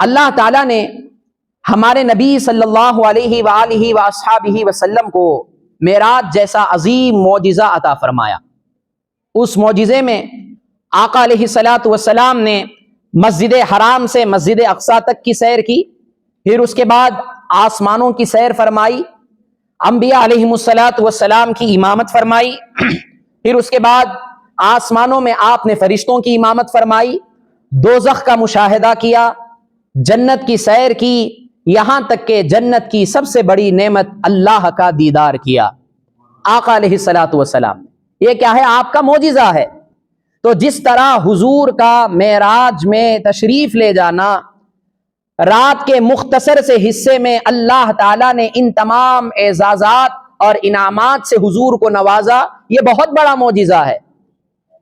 اللہ تعالیٰ نے ہمارے نبی صلی اللہ علیہ وآلہ وآصحابہ وسلم کو معراج جیسا عظیم معجزہ عطا فرمایا۔ اس معجزے میں آقا علیہ الصلاۃ والسلام نے مسجد حرام سے مسجد اقصیٰ تک کی سیر کی، پھر اس کے بعد آسمانوں کی سیر فرمائی، انبیاء علیہم الصلاۃ والسلام کی امامت فرمائی، پھر اس کے بعد آسمانوں میں آپ نے فرشتوں کی امامت فرمائی، دوزخ کا مشاہدہ کیا، جنت کی سیر کی، یہاں تک کہ جنت کی سب سے بڑی نعمت اللہ کا دیدار کیا آقا علیہ الصلاۃ والسلام۔ یہ کیا ہے؟ آپ کا معجزہ ہے۔ تو جس طرح حضور کا معراج میں تشریف لے جانا، رات کے مختصر سے حصے میں اللہ تعالیٰ نے ان تمام اعزازات اور انعامات سے حضور کو نوازا، یہ بہت بڑا معجزہ ہے۔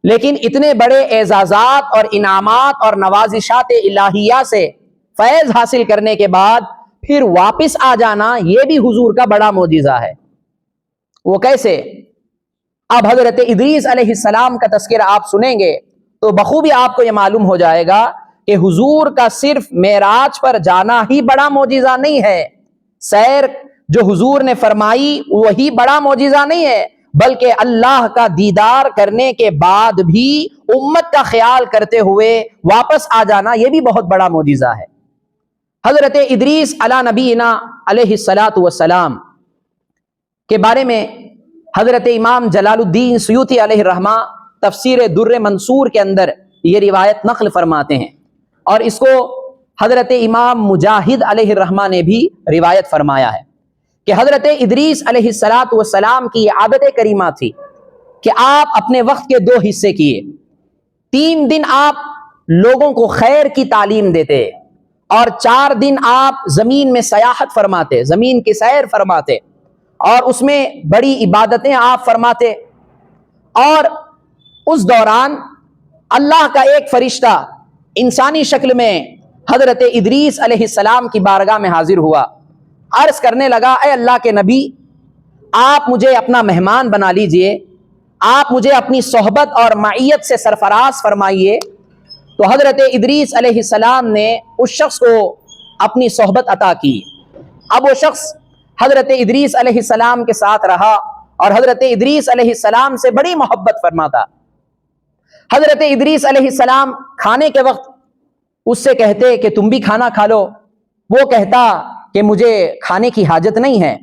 لیکن اتنے بڑے اعزازات اور انعامات اور نوازشات الہیہ سے فیض حاصل کرنے کے بعد پھر واپس آ جانا، یہ بھی حضور کا بڑا معجزہ ہے۔ وہ کیسے؟ اب حضرت ادریس علیہ السلام کا تذکرہ آپ سنیں گے تو بخوبی آپ کو یہ معلوم ہو جائے گا کہ حضور کا صرف معراج پر جانا ہی بڑا معجزہ نہیں ہے، سیر جو حضور نے فرمائی وہی بڑا معجزہ نہیں ہے، بلکہ اللہ کا دیدار کرنے کے بعد بھی امت کا خیال کرتے ہوئے واپس آ جانا، یہ بھی بہت بڑا معجزہ ہے۔ حضرت ادریس علی نبینا علیہ الصلاۃ والسلام کے بارے میں حضرت امام جلال الدین سیوطی علیہ الرحمہ تفسیر در منصور کے اندر یہ روایت نقل فرماتے ہیں، اور اس کو حضرت امام مجاہد علیہ الرحمہ نے بھی روایت فرمایا ہے کہ حضرت ادریس علیہ الصلاۃ والسلام کی یہ عادت کریمہ تھی کہ آپ اپنے وقت کے 2 حصے کیے۔ 3 دن آپ لوگوں کو خیر کی تعلیم دیتے، اور 4 دن آپ زمین میں سیاحت فرماتے، زمین کی سیر فرماتے، اور اس میں بڑی عبادتیں آپ فرماتے۔ اور اس دوران اللہ کا ایک فرشتہ انسانی شکل میں حضرت ادریس علیہ السلام کی بارگاہ میں حاضر ہوا، عرض کرنے لگا، اے اللہ کے نبی، آپ مجھے اپنا مہمان بنا لیجئے، آپ مجھے اپنی صحبت اور معیت سے سرفراز فرمائیے۔ تو حضرت ادریس علیہ السلام نے اس شخص کو اپنی صحبت عطا کی۔ اب وہ شخص حضرت ادریس علیہ السلام کے ساتھ رہا اور حضرت ادریس علیہ السلام سے بڑی محبت فرماتا۔ حضرت ادریس علیہ السلام کھانے کے وقت اس سے کہتے کہ تم بھی کھانا کھا لو، وہ کہتا کہ مجھے کھانے کی حاجت نہیں ہے۔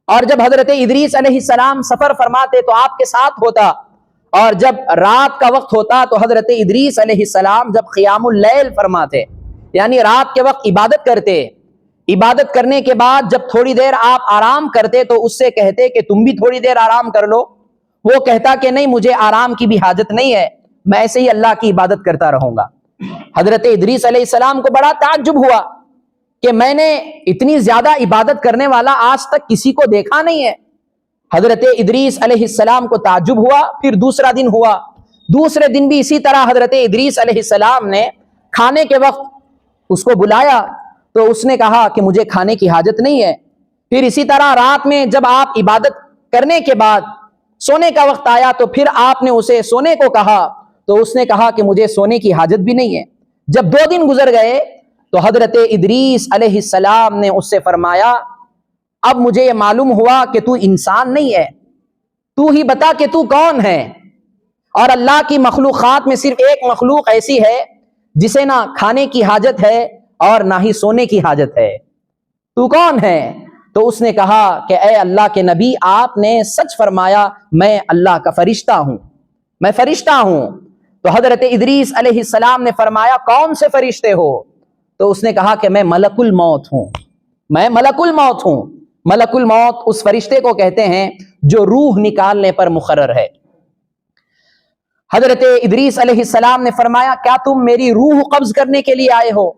اور جب حضرت ادریس علیہ السلام سفر فرماتے تو آپ کے ساتھ ہوتا، اور جب رات کا وقت ہوتا تو حضرت ادریس علیہ السلام جب قیام اللیل فرماتے، یعنی رات کے وقت عبادت کرتے، عبادت کرنے کے بعد جب تھوڑی دیر آپ آرام کرتے تو اس سے کہتے کہ تم بھی تھوڑی دیر آرام کر لو، وہ کہتا کہ نہیں، مجھے آرام کی بھی حاجت نہیں ہے، میں ایسے ہی اللہ کی عبادت کرتا رہوں گا۔ حضرت ادریس علیہ السلام کو بڑا تعجب ہوا کہ میں نے اتنی زیادہ عبادت کرنے والا آج تک کسی کو دیکھا نہیں ہے۔ حضرت ادریس علیہ السلام کو تعجب ہوا۔ پھر دوسرا دن ہوا، دوسرے دن بھی اسی طرح حضرت ادریس علیہ السلام نے کھانے کے وقت اس کو بلایا تو اس نے کہا کہ مجھے کھانے کی حاجت نہیں ہے۔ پھر اسی طرح رات میں جب آپ عبادت کرنے کے بعد سونے کا وقت آیا تو پھر آپ نے اسے سونے کو کہا تو اس نے کہا کہ مجھے سونے کی حاجت بھی نہیں ہے۔ جب 2 دن گزر گئے تو حضرت ادریس علیہ السلام نے اس سے فرمایا، اب مجھے یہ معلوم ہوا کہ تو انسان نہیں ہے، تو ہی بتا کہ تو کون ہے۔ اور اللہ کی مخلوقات میں صرف ایک مخلوق ایسی ہے جسے نہ کھانے کی حاجت ہے اور نہ ہی سونے کی حاجت ہے، تو کون ہے؟ تو اس نے کہا کہ اے اللہ کے نبی، آپ نے سچ فرمایا، میں اللہ کا فرشتہ ہوں، میں فرشتہ ہوں۔ تو حضرت ادریس علیہ السلام نے فرمایا، کون سے فرشتے ہو؟ تو اس نے کہا کہ میں ملک الموت ہوں، میں ملک الموت ہوں۔ ملک الموت اس فرشتے کو کہتے ہیں جو روح نکالنے پر مقرر ہے۔ حضرت ادریس علیہ السلام نے فرمایا، کیا تم میری روح قبض کرنے کے لیے آئے ہو؟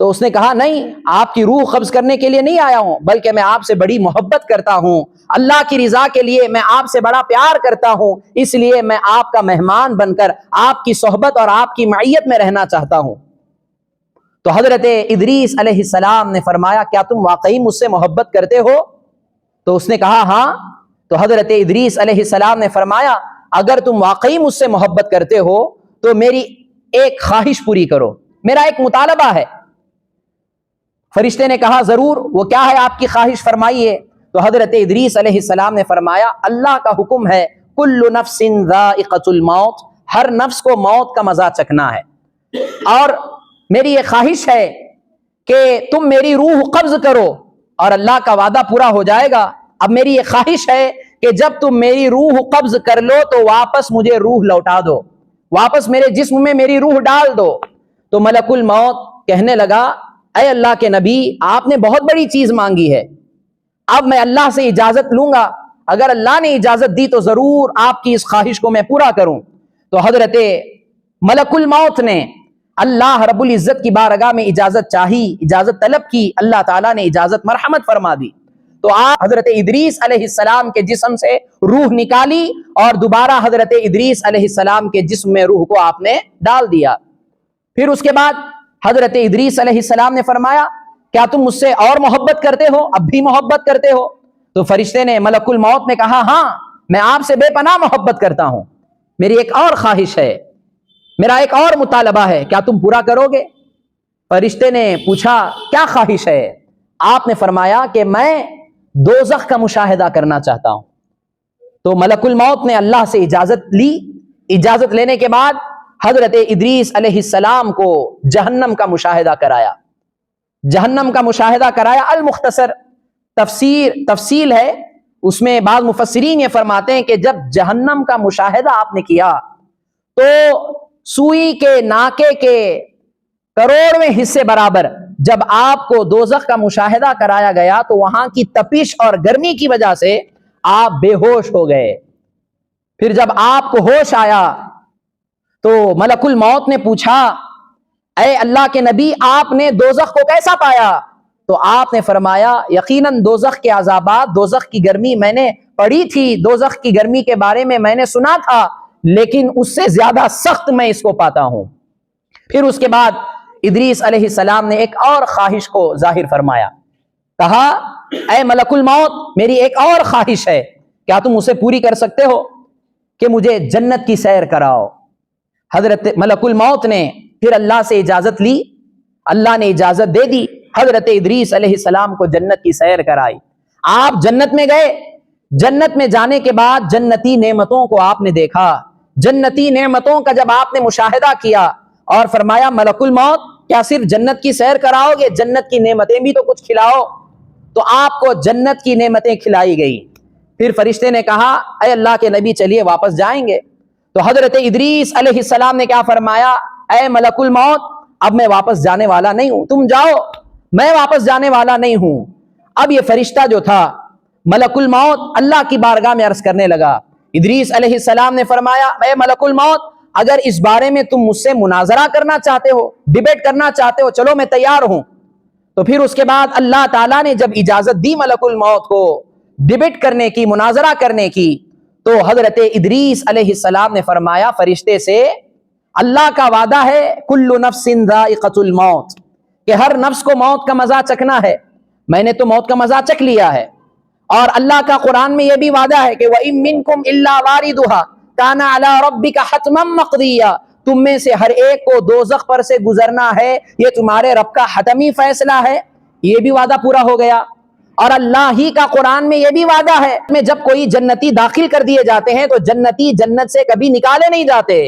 تو اس نے کہا، نہیں، آپ کی روح قبض کرنے کے لیے نہیں آیا ہوں، بلکہ میں آپ سے بڑی محبت کرتا ہوں، اللہ کی رضا کے لیے میں آپ سے بڑا پیار کرتا ہوں، اس لیے میں آپ کا مہمان بن کر آپ کی صحبت اور آپ کی معیت میں رہنا چاہتا ہوں۔ تو حضرت ادریس علیہ السلام نے فرمایا، کیا تم واقعی مجھ سے محبت کرتے ہو؟ تو اس نے کہا ہاں۔ تو حضرت ادریس علیہ السلام نے فرمایا، اگر تم واقعی مجھ سے محبت کرتے ہو تو میری ایک خواہش پوری کرو، میرا ایک مطالبہ ہے فرشتے نے کہا ضرور، وہ کیا ہے آپ کی خواہش فرمائیے۔ تو حضرت ادریس علیہ السلام نے فرمایا اللہ کا حکم ہے کل نفس ذائقۃ الموت، ہر نفس کو موت کا مزہ چکھنا ہے، اور میری یہ خواہش ہے کہ تم میری روح قبض کرو اور اللہ کا وعدہ پورا ہو جائے گا۔ اب میری یہ خواہش ہے کہ جب تم میری روح قبض کر لو تو واپس مجھے روح لوٹا دو، واپس میرے جسم میں میری روح ڈال دو۔ تو ملک الموت کہنے لگا اے اللہ کے نبی، آپ نے بہت بڑی چیز مانگی ہے، اب میں اللہ سے اجازت لوں گا، اگر اللہ نے اجازت دی تو ضرور آپ کی اس خواہش کو میں پورا کروں۔ تو حضرت ملک الموت نے اللہ رب العزت کی بارگاہ میں اجازت چاہی، اجازت طلب کی، اللہ تعالیٰ نے اجازت مرحمت فرما دی۔ تو آپ حضرت ادریس علیہ السلام کے جسم سے روح نکالی اور دوبارہ حضرت ادریس علیہ السلام کے جسم میں روح کو آپ نے ڈال دیا۔ پھر اس کے بعد حضرت ادریس علیہ السلام نے فرمایا کیا تم مجھ سے اور محبت کرتے ہو، اب بھی محبت کرتے ہو؟ تو فرشتے نے، ملک الموت نے کہا ہاں میں آپ سے بے پناہ محبت کرتا ہوں، میری ایک اور خواہش ہے، میرا ایک اور مطالبہ ہے، کیا تم پورا کرو گے؟ فرشتے نے پوچھا کیا خواہش ہے؟ آپ نے فرمایا کہ میں دوزخ کا مشاہدہ کرنا چاہتا ہوں۔ تو ملک الموت نے اللہ سے اجازت لی، اجازت لینے کے بعد حضرت ادریس علیہ السلام کو جہنم کا مشاہدہ کرایا، جہنم کا مشاہدہ کرایا۔ المختصر تفصیل ہے، اس میں بعض مفسرین یہ فرماتے ہیں کہ جب جہنم کا مشاہدہ آپ نے کیا تو سوئی کے ناکے کے کروڑویں حصے برابر جب آپ کو دوزخ کا مشاہدہ کرایا گیا تو وہاں کی تپش اور گرمی کی وجہ سے آپ بے ہوش ہو گئے۔ پھر جب آپ کو ہوش آیا تو ملک الموت نے پوچھا اے اللہ کے نبی آپ نے دوزخ کو کیسا پایا؟ تو آپ نے فرمایا یقیناً دوزخ کے عذابات، دوزخ کی گرمی میں نے پڑھی تھی، دوزخ کی گرمی کے بارے میں میں نے سنا تھا، لیکن اس سے زیادہ سخت میں اس کو پاتا ہوں۔ پھر اس کے بعد ادریس علیہ السلام نے ایک اور خواہش کو ظاہر فرمایا، کہا اے ملک الموت میری ایک اور خواہش ہے، کیا تم اسے پوری کر سکتے ہو کہ مجھے جنت کی سیر کراؤ؟ حضرت ملک الموت نے پھر اللہ سے اجازت لی، اللہ نے اجازت دے دی، حضرت ادریس علیہ السلام کو جنت کی سیر کرائی۔ آپ جنت میں گئے، جنت میں جانے کے بعد جنتی نعمتوں کو آپ نے دیکھا، جنتی نعمتوں کا جب آپ نے مشاہدہ کیا اور فرمایا ملک الموت کیا صرف جنت کی سیر کراؤ گے، جنت کی نعمتیں بھی تو کچھ کھلاؤ؟ تو آپ کو جنت کی نعمتیں کھلائی گئی۔ پھر فرشتے نے کہا اے اللہ کے نبی چلیے واپس جائیں گے۔ تو حضرت ادریس علیہ السلام نے کیا فرمایا اے ملک الموت اب میں واپس جانے والا نہیں ہوں، تم جاؤ، میں واپس جانے والا نہیں ہوں۔ اب یہ فرشتہ جو تھا ملک الموت اللہ کی بارگاہ میں عرض کرنے لگا، ادریس علیہ السلام نے فرمایا اے ملک الموت اگر اس بارے میں تم مجھ سے مناظرہ کرنا چاہتے ہو، ڈیبیٹ کرنا چاہتے ہو، چلو میں تیار ہوں۔ تو پھر اس کے بعد اللہ تعالیٰ نے جب اجازت دی ملک الموت کو ڈیبیٹ کرنے کی، مناظرہ کرنے کی، تو حضرت ادریس علیہ السلام نے فرمایا فرشتے سے اللہ کا وعدہ ہے کل نفس ذائقۃ الموت، کہ ہر نفس کو موت کا مزہ چکھنا ہے، میں نے تو موت کا مزہ چکھ لیا ہے۔ اور اللہ کا قرآن میں یہ بھی وعدہ ہے کہ وَإِن مِّنكُمْ إِلَّا وَارِدُهَا كَانَ عَلَىٰ رَبِّكَ حَتْمًا مَّقْضِيًّا، تم میں سے ہر ایک کو دوزخ پر سے گزرنا ہے، یہ تمہارے رب کا حتمی فیصلہ ہے۔ یہ بھی وعدہ پورا ہو گیا۔ اور اللہ ہی کا قرآن میں یہ بھی وعدہ ہے میں جب کوئی جنتی داخل کر دیے جاتے ہیں تو جنتی جنت سے کبھی نکالے نہیں جاتے۔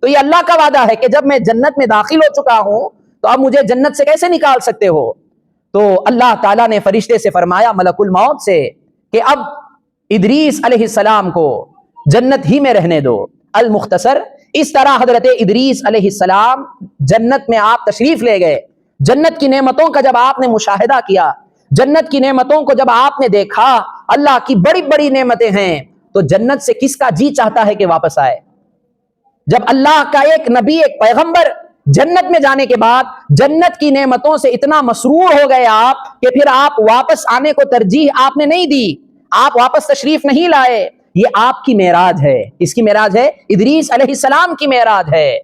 تو یہ اللہ کا وعدہ ہے کہ جب میں جنت میں داخل ہو چکا ہوں تو اب مجھے جنت سے کیسے نکال سکتے ہو؟ تو اللہ تعالیٰ نے فرشتے سے فرمایا ملک الموت سے کہ اب ادریس علیہ السلام کو جنت ہی میں رہنے دو۔ المختصر اس طرح حضرت ادریس علیہ السلام جنت میں آپ تشریف لے گئے۔ جنت کی نعمتوں کا جب آپ نے مشاہدہ کیا، جنت کی نعمتوں کو جب آپ نے دیکھا، اللہ کی بڑی بڑی نعمتیں ہیں، تو جنت سے کس کا جی چاہتا ہے کہ واپس آئے؟ جب اللہ کا ایک نبی، ایک پیغمبر جنت میں جانے کے بعد جنت کی نعمتوں سے اتنا مسرور ہو گئے آپ کہ پھر آپ واپس آنے کو ترجیح آپ نے نہیں دی، آپ واپس تشریف نہیں لائے۔ یہ آپ کی معراج ہے۔ اس کی معراج ہے ادریس علیہ السلام کی معراج ہے۔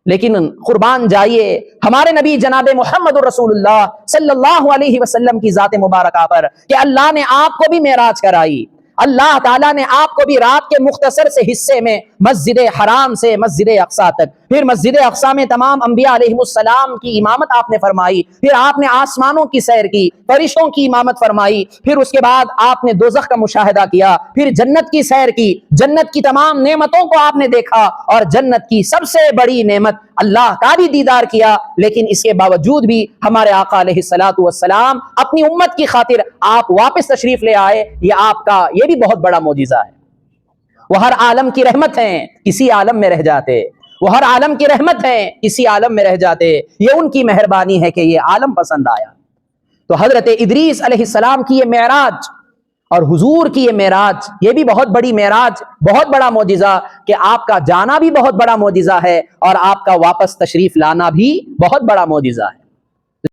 لیکن قربان جائیے ہمارے نبی جناب محمد رسول اللہ صلی اللہ علیہ وسلم کی ذات مبارکہ پر کہ اللہ نے آپ کو بھی معراج کرائی، اللہ تعالیٰ نے آپ کو بھی رات کے مختصر سے حصے میں مسجد حرام سے مسجد اقصیٰ تک، پھر مسجد اقصیٰ میں تمام انبیاء علیہ السلام کی امامت آپ نے فرمائی، پھر آپ نے آسمانوں کی سیر کی، فرشتوں کی امامت فرمائی، پھر اس کے بعد آپ نے دوزخ کا مشاہدہ کیا، پھر جنت کی سیر کی، جنت کی تمام نعمتوں کو آپ نے دیکھا، اور جنت کی سب سے بڑی نعمت اللہ کا بھی دیدار کیا۔ لیکن اس کے باوجود بھی ہمارے آقا علیہ الصلوۃ والسلام اپنی امت کی خاطر آپ واپس تشریف لے آئے، یہ آپ کا یہ بھی بہت بڑا معجزہ ہے۔ وہ ہر عالم کی رحمت ہیں، کسی عالم میں رہ جاتے، وہ ہر عالم کی رحمت ہیں، کسی عالم میں رہ جاتے، یہ ان کی مہربانی ہے کہ یہ عالم پسند آیا۔ تو حضرت ادریس علیہ السلام کی یہ معراج اور حضور کی یہ معراج، یہ بھی بہت بڑی معراج، بہت بڑا معجزہ کہ آپ کا جانا بھی بہت بڑا معجزہ ہے، اور آپ کا واپس تشریف لانا بھی بہت بڑا معجزہ ہے۔